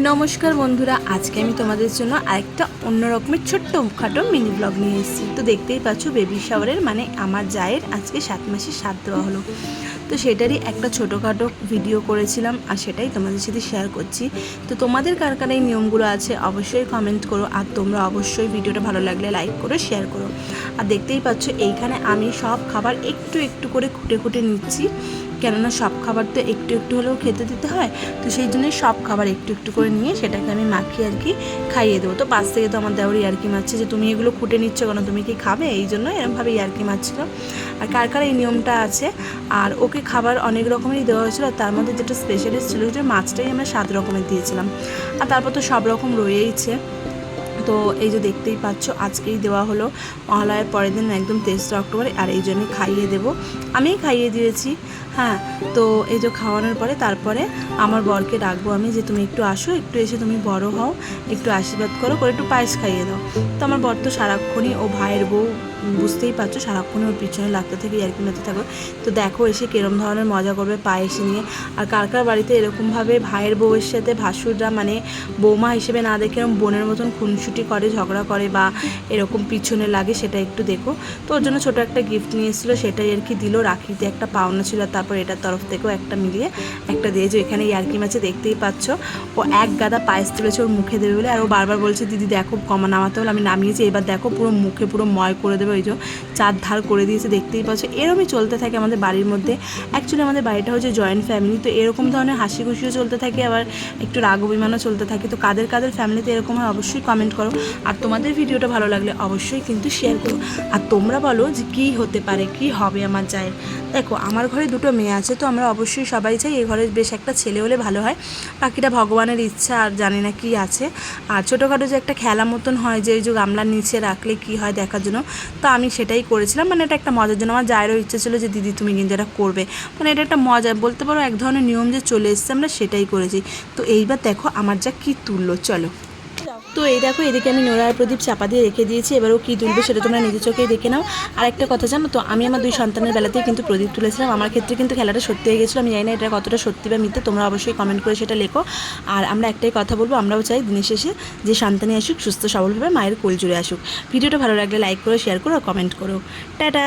নমস্কার বন্ধুরা, আজকে আমি তোমাদের জন্য আরেকটা অন্য রকমের ছোট্টখাটো মিনি ব্লগ নিয়ে এসেছি। তো দেখতেই পাচ্ছ বেবি শাওয়ারের মানে আমার জায়ের আজকে 7 মাসের সাথ দেওয়া হলো। তো সেটারই একটা ছোটোখাটো ভিডিও করেছিলাম আর সেটাই তোমাদের সাথে শেয়ার করছি। তো তোমাদের কার কার এই নিয়মগুলো আছে অবশ্যই কমেন্ট করো, আর তোমরা অবশ্যই ভিডিওটা ভালো লাগলে লাইক করো, শেয়ার করো। আর দেখতেই পাচ্ছ এইখানে আমি সব খাবার একটু একটু করে খুঁটে নিচ্ছি, কেননা সব খাবার তো একটু একটু হলেও খেতে দিতে হয়। তো সেই জন্যই সব খাবার একটু একটু করে নিয়ে সেটাকে আমি মাখিয়ে আর কি খাইয়ে দেবো। তো পাশ থেকে তো আমার দেওয়ার ইয়ার্কি মারছে যে তুমি এগুলো খুঁটে নিচ্ছ কেন, তুমি কি খাবে, এই জন্য এরমভাবে ইয়ার্কি মারছিল। আর কার কার এই নিয়মটা আছে। আর ওকে খাবার অনেক রকমেরই দেওয়া হয়েছিল, তার মধ্যে যেটা স্পেশালিস্ট ছিল যে মাছটাই আমরা 7 রকমের দিয়েছিলাম। আর তারপর তো সব রকম রয়েইছে। তো এই যে দেখতেই পাচ্ছ আজকেই দেওয়া হলো, মহালয়ার পরের দিন একদম 23 অক্টোবর। আর এই জন্যই খাইয়ে দেবো, আমিই খাইয়ে দিয়েছি। হ্যাঁ, তো এই যে খাওয়ানোর পরে তারপরে আমার বরকে ডাকবো আমি যে তুমি একটু আসো, একটু এসে তুমি বড় হও, একটু আশীর্বাদ করো, করে একটু পায়েস খাইয়ে দাও। তো আমার বর তো সারাক্ষণই ও ভাইয়ের বউ, বুঝতেই পারছো, সারাক্ষণই ওর পিছনে লাগতে থাকে, ইয়ার্কি মারতে থাকো। তো দেখো এসে কিরম ধরনের মজা করবে পায়েস নিয়ে। আর কার কার বাড়িতে এরকমভাবে ভাইয়ের বউয়ের সাথে ভাসুররা মানে বৌমা হিসেবে না দেখে এরকম বোনের মতন খুনসুটি করে, ঝগড়া করে বা এরকম পিছনে লাগে, সেটা একটু দেখো। তো ওর জন্য ছোটো একটা গিফট নিয়ে এসেছিলো, সেটাই আর কি দিল। রাখিতে একটা পাওনা ছিল, তারপর এটার তরফ থেকেও একটা মিলিয়ে একটা দিয়েছে। এখানে ইয়ার্কি মাছে দেখতেই পাচ্ছ ও এক গাদা পায়েস তুলেছে ওর মুখে দেবে বলে। আর ও বারবার বলছে দিদি দেখো কমা নামাতে হলে, আমি নামিয়েছি, এবার দেখো পুরো মুখে পুরো ময় করে দেবে। ওই যে চার ধার করে দিয়েছে, দেখতেই পাচ্ছ। এরকমই চলতে থাকে আমাদের বাড়ির মধ্যে। অ্যাকচুয়ালি আমাদের বাড়িটা হচ্ছে জয়েন্ট ফ্যামিলি, তো এরকম ধরনের হাসি খুশিও চলতে থাকে, আবার একটু রাগ অভিমানও চলতে থাকে। তো কাদের কাদের ফ্যামিলিতে এরকম হয় অবশ্যই কমেন্ট করো। আর তোমাদের ভিডিওটা ভালো লাগলে অবশ্যই কিন্তু শেয়ার করো। আর তোমরা বলো যে কী হতে পারে, কী হবে আমার জায়ের। দেখো আমার ঘরে দুটো মেয়ে আছে, তো আমরা অবশ্যই সবাই চাই এই ঘরে বেশ একটা ছেলে হলে ভালো হয়। বাকিটা ভগবানের ইচ্ছা, আর জানি না কী আছে। আর ছোটোখাটো যে একটা খেলা মতন হয় যে ওই যে গামলার নিচে রাখলে কী হয় দেখার জন্য, তো আমি সেটাই করেছিলাম। মানে এটা একটা মজার জন্য, আমার জায়েরও ইচ্ছে ছিল যে দিদি তুমি কিন্তু এটা করবে, মানে এটা একটা মজা বলতে পারো, এক ধরনের নিয়ম যে চলে এসছে, আমরা সেটাই করেছি। তো এইবার দেখো আমার যা কী তুললো, চলো। তো এই দেখো এদিকে আমি নোড়ার প্রদীপ চাপা দিয়ে রেখে দিয়েছি, এবারও কী তুলবে সেটা তোমরা নিজের চোখেই দেখে নাও। আর একটা কথা জানো তো, আমি আমার 2 সন্তানের বেলাতেই কিন্তু প্রদীপ তুলেছিলাম। আমার ক্ষেত্রে কিন্তু খেলাটা সত্যি হয়ে গেছিলো। আমি জানি না এটা কতটা সত্যি বা মিথ্যে, তোমরা অবশ্যই কমেন্ট করে সেটা লেখো। আর আমরা একটাই কথা বলবো, আমরাও চাই দিনের শেষে যে সন্তানই আসুক সুস্থ সবলভাবে মায়ের কোল জুড়ে আসুক। ভিডিওটা ভালো লাগলে লাইক করো, শেয়ার করো, কমেন্ট করো। টাটা।